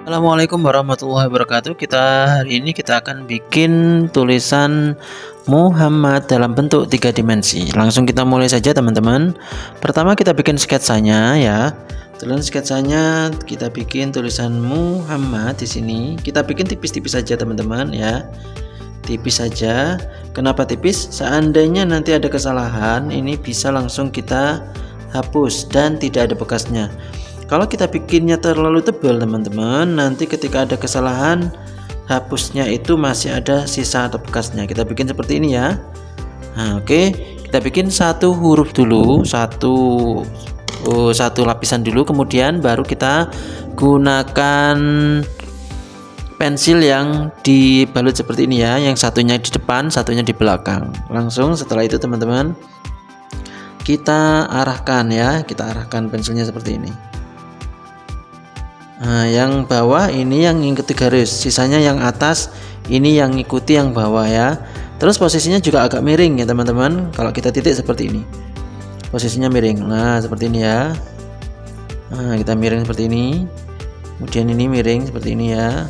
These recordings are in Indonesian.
Assalamualaikum warahmatullahi wabarakatuh. Hari ini kita akan bikin tulisan Muhammad dalam bentuk 3 dimensi. Langsung kita mulai saja teman-teman. Pertama kita bikin sketsanya ya. Tulisan sketsanya kita bikin tulisan Muhammad di sini. Kita bikin tipis-tipis saja teman-teman ya. Tipis saja. Kenapa tipis? Seandainya nanti ada kesalahan, ini bisa langsung kita hapus dan tidak ada bekasnya. Kalau kita bikinnya terlalu tebal teman-teman, nanti ketika ada kesalahan hapusnya itu masih ada sisa atau bekasnya. Kita bikin seperti ini ya. Nah, oke, kita bikin satu huruf dulu, satu lapisan dulu, kemudian baru kita gunakan pensil yang dibalut seperti ini ya, yang satunya di depan, satunya di belakang. Langsung setelah itu teman-teman kita arahkan ya, kita arahkan pensilnya seperti ini. Nah, yang bawah ini yang ngikuti garis, sisanya yang atas ini yang ngikuti yang bawah ya. Terus posisinya juga agak miring ya teman-teman. Kalau kita titik seperti ini, posisinya miring. Nah seperti ini ya. Nah kita miring seperti ini. Kemudian ini miring seperti ini ya,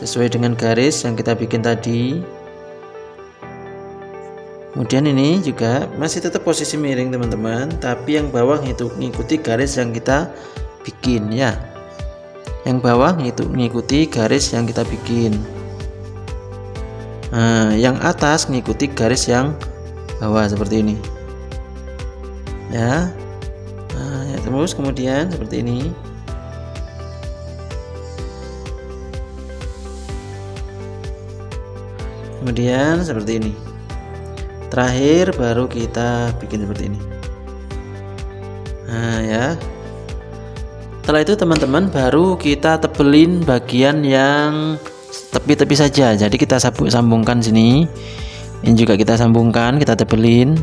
sesuai dengan garis yang kita bikin tadi. Kemudian ini juga masih tetap posisi miring teman-teman, tapi yang bawah itu ngikuti garis yang kita bikin ya. Yang bawah ngikuti garis yang kita bikin. Nah, yang atas ngikuti garis yang bawah seperti ini. Ya. Nah, ya terus kemudian seperti ini. Kemudian seperti ini. Terakhir baru kita bikin seperti ini. Nah, ya. Setelah itu teman-teman baru kita tebelin bagian yang tepi-tepi saja. Jadi kita sambungkan sini. Ini juga kita sambungkan, kita tebelin.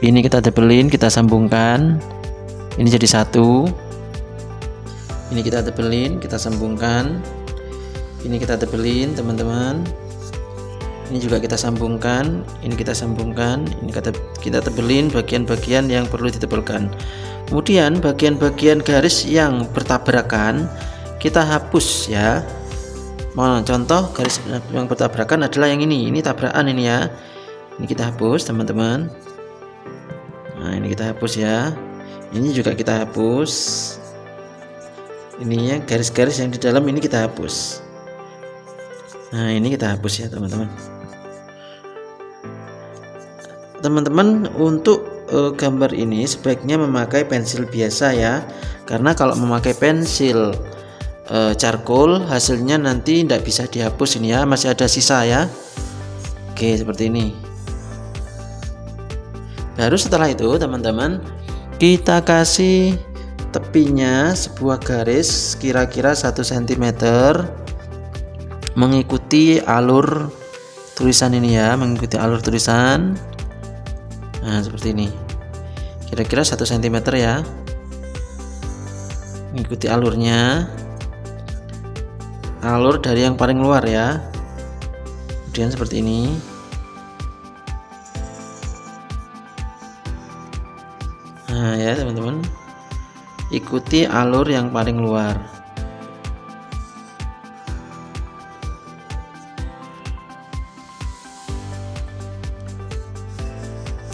Ini kita tebelin, kita sambungkan. Ini jadi satu. Ini kita tebelin, kita sambungkan. Ini kita tebelin teman-teman. Ini juga kita sambungkan. Ini kita sambungkan. Ini kita tebelin bagian-bagian yang perlu ditebelkan. Kemudian bagian-bagian garis yang bertabrakan kita hapus ya. Contoh garis yang bertabrakan adalah yang ini tabrakan ini ya. Ini kita hapus teman-teman. Nah ini kita hapus ya. Ini juga kita hapus. Ini ya garis-garis yang di dalam ini kita hapus. Nah ini kita hapus ya teman-teman. Teman-teman untuk gambar ini sebaiknya memakai pensil biasa ya, karena kalau memakai pensil charcoal hasilnya nanti tidak bisa dihapus ini ya, masih ada sisa ya. Oke seperti ini. Baru setelah itu teman-teman kita kasih tepinya sebuah garis kira-kira 1 cm mengikuti alur tulisan ini ya, mengikuti alur tulisan. Nah seperti ini, kira-kira 1 cm ya, mengikuti alurnya, alur dari yang paling luar ya. Kemudian seperti ini. Nah ya teman-teman, ikuti alur yang paling luar.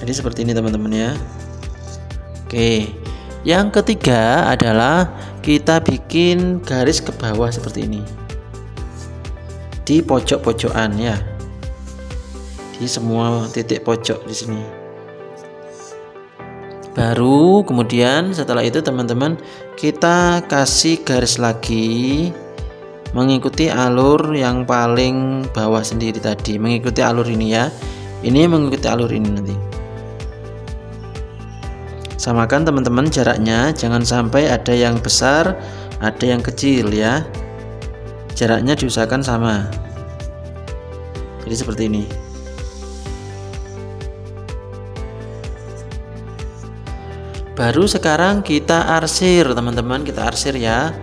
Jadi seperti ini teman-teman ya. Oke, yang ketiga adalah kita bikin garis ke bawah seperti ini di pojok-pojokan ya, di semua titik pojok di sini. Baru kemudian setelah itu teman-teman kita kasih garis lagi mengikuti alur yang paling bawah sendiri tadi, mengikuti alur ini ya. Ini mengikuti alur ini nanti. Samakan teman-teman jaraknya, jangan sampai ada yang besar ada yang kecil ya, jaraknya diusahakan sama. Jadi seperti ini. Baru sekarang kita arsir teman-teman, kita arsir ya.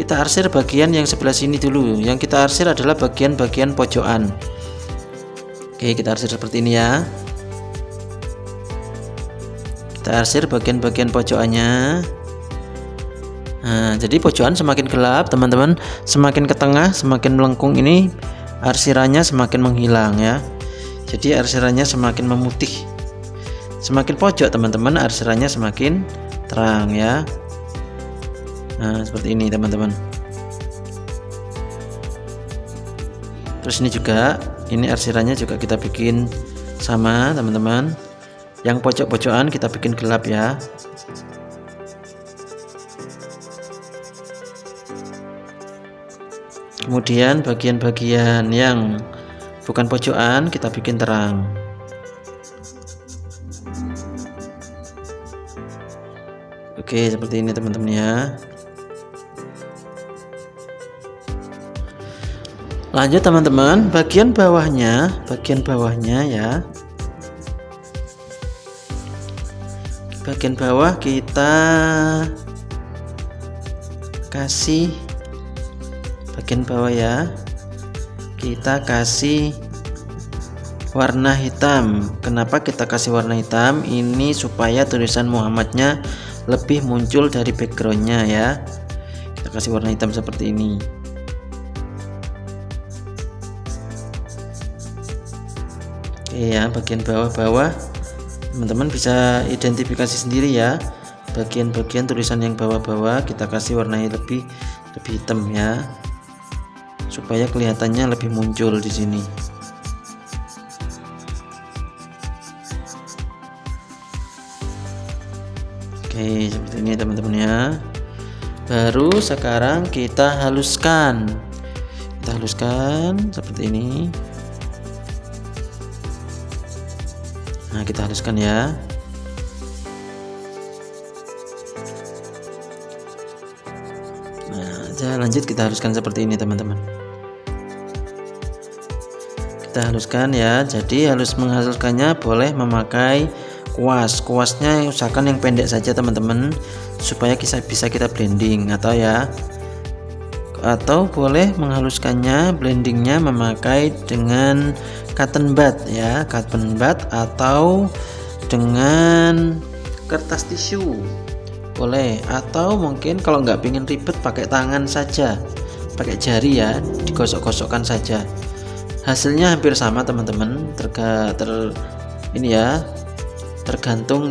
Kita arsir bagian yang sebelah sini dulu. Yang kita arsir adalah bagian-bagian pojokan. Oke kita arsir seperti ini ya. Kita arsir bagian-bagian pojokannya. Nah, jadi pojokan semakin gelap teman-teman, semakin ke tengah, semakin melengkung, ini arsirannya semakin menghilang ya. Jadi arsirannya semakin memutih. Semakin pojok teman-teman, arsirannya semakin terang ya. Nah, seperti ini teman-teman. Terus ini juga, ini arsirannya juga kita bikin sama teman-teman. Yang pojok-pojokan kita bikin gelap ya. Kemudian bagian-bagian yang bukan pojokan kita bikin terang. Oke, seperti ini teman-teman ya. Lanjut teman-teman, bagian bawahnya ya. Bagian bawah kita kasih bagian bawah ya. Kita kasih warna hitam. Kenapa kita kasih warna hitam? Ini supaya tulisan Muhammadnya lebih muncul dari backgroundnya ya. Kita kasih warna hitam seperti ini. Oke ya, bagian bawah-bawah teman-teman bisa identifikasi sendiri ya. Bagian-bagian tulisan yang bawah-bawah kita kasih warnanya lebih hitam ya, supaya kelihatannya lebih muncul di sini. Oke, seperti ini teman-teman ya. Baru sekarang kita haluskan. Kita haluskan seperti ini. Nah, kita haluskan ya. Nah, lanjut kita haluskan seperti ini teman-teman. Kita haluskan ya. Jadi halus menghaluskannya boleh memakai kuas. Kuasnya usahakan yang pendek saja teman-teman, supaya bisa kita blending, atau boleh menghaluskannya, blendingnya memakai dengan cotton bud ya, cotton bud, atau dengan kertas tisu boleh, atau mungkin kalau nggak pingin ribet pakai tangan saja, pakai jari ya, digosok-gosokkan saja. Hasilnya hampir sama teman-teman, tergantung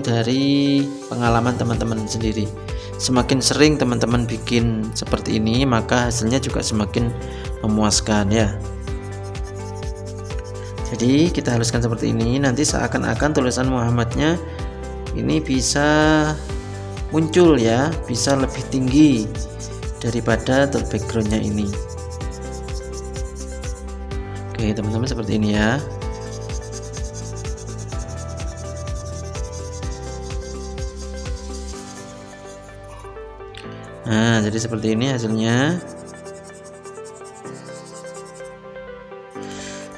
dari pengalaman teman-teman sendiri. Semakin sering teman-teman bikin seperti ini, maka hasilnya juga semakin memuaskan ya. Jadi kita haluskan seperti ini, nanti seakan-akan tulisan Muhammadnya ini bisa muncul ya, bisa lebih tinggi daripada backgroundnya ini. Oke teman-teman, seperti ini ya. Nah, jadi seperti ini hasilnya.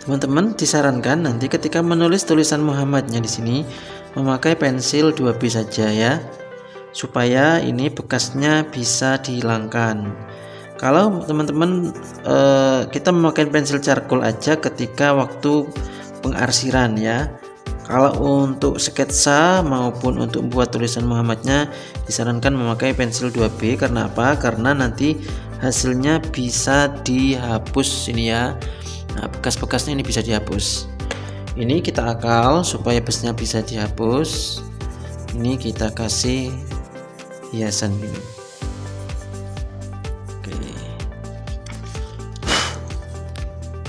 Teman-teman disarankan nanti ketika menulis tulisan Muhammadnya di sini memakai pensil 2B saja ya, supaya ini bekasnya bisa dihilangkan. Kalau teman-teman kita memakai pensil charcoal aja ketika waktu pengarsiran ya. Kalau untuk sketsa maupun untuk membuat tulisan Muhammadnya disarankan memakai pensil 2B. Karena apa? Karena nanti hasilnya bisa dihapus ini ya. Nah, bekas-bekasnya ini bisa dihapus. Ini kita akal supaya bekasnya bisa dihapus. Ini kita kasih hiasan ini. Oke.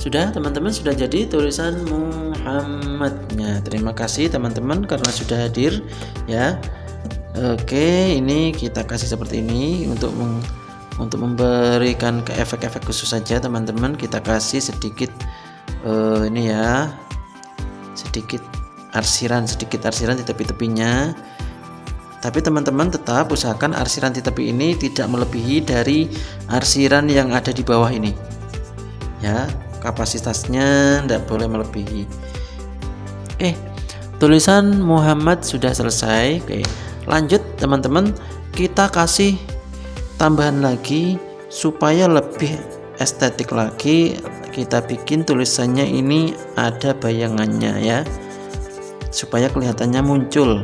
Sudah teman-teman, sudah jadi tulisan Muhammadnya. Terima kasih teman-teman karena sudah hadir ya. Oke, ini kita kasih seperti ini untuk memberikan ke efek-efek khusus saja teman-teman. Kita kasih sedikit ini ya, sedikit arsiran di tepi-tepinya. Tapi teman-teman tetap usahakan arsiran di tepi ini tidak melebihi dari arsiran yang ada di bawah ini ya, kapasitasnya tidak boleh melebihi. Tulisan Muhammad sudah selesai. Oke, lanjut teman-teman, kita kasih tambahan lagi supaya lebih estetik lagi. Kita bikin tulisannya ini ada bayangannya ya, supaya kelihatannya muncul.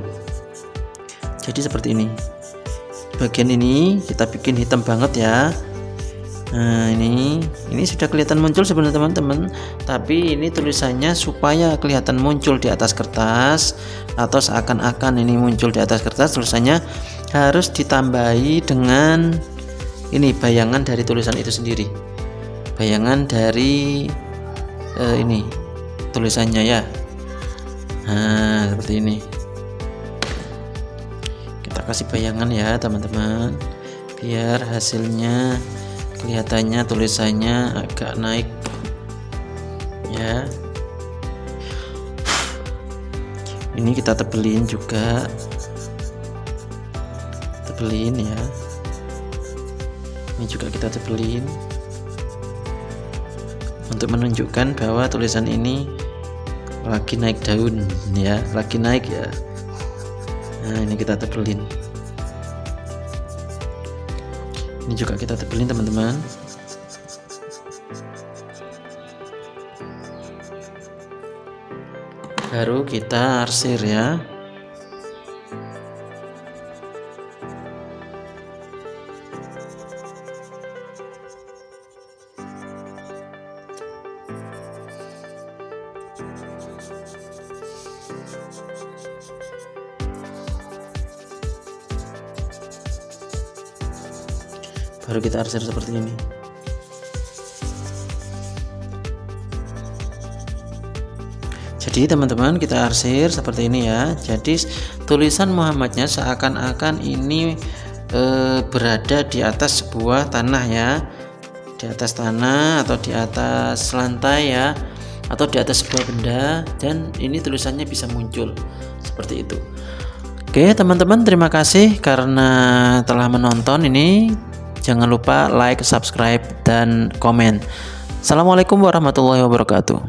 Jadi seperti ini, bagian ini kita bikin hitam banget ya. Nah ini sudah kelihatan muncul sebenarnya teman-teman, tapi ini tulisannya supaya kelihatan muncul di atas kertas atau seakan-akan ini muncul di atas kertas, tulisannya harus ditambahi dengan ini bayangan dari tulisan itu sendiri, bayangan dari ini tulisannya ya. Nah seperti ini kita kasih bayangan ya teman-teman, biar hasilnya kelihatannya tulisannya agak naik ya. Ini kita tebelin juga, tebelin ya. Ini juga kita tebelin untuk menunjukkan bahwa tulisan ini lagi naik daun ya, lagi naik ya. Nah ini kita tebelin, ini juga kita tebelin teman-teman. Baru kita arsir ya. Baru kita arsir seperti ini. Jadi teman-teman kita arsir seperti ini ya. Jadi tulisan Muhammadnya seakan-akan ini berada di atas sebuah tanah ya, di atas tanah atau di atas lantai ya, atau di atas sebuah benda, dan ini tulisannya bisa muncul seperti itu. Oke teman-teman, terima kasih karena telah menonton ini. Jangan lupa like, subscribe, dan komen. Assalamualaikum warahmatullahi wabarakatuh.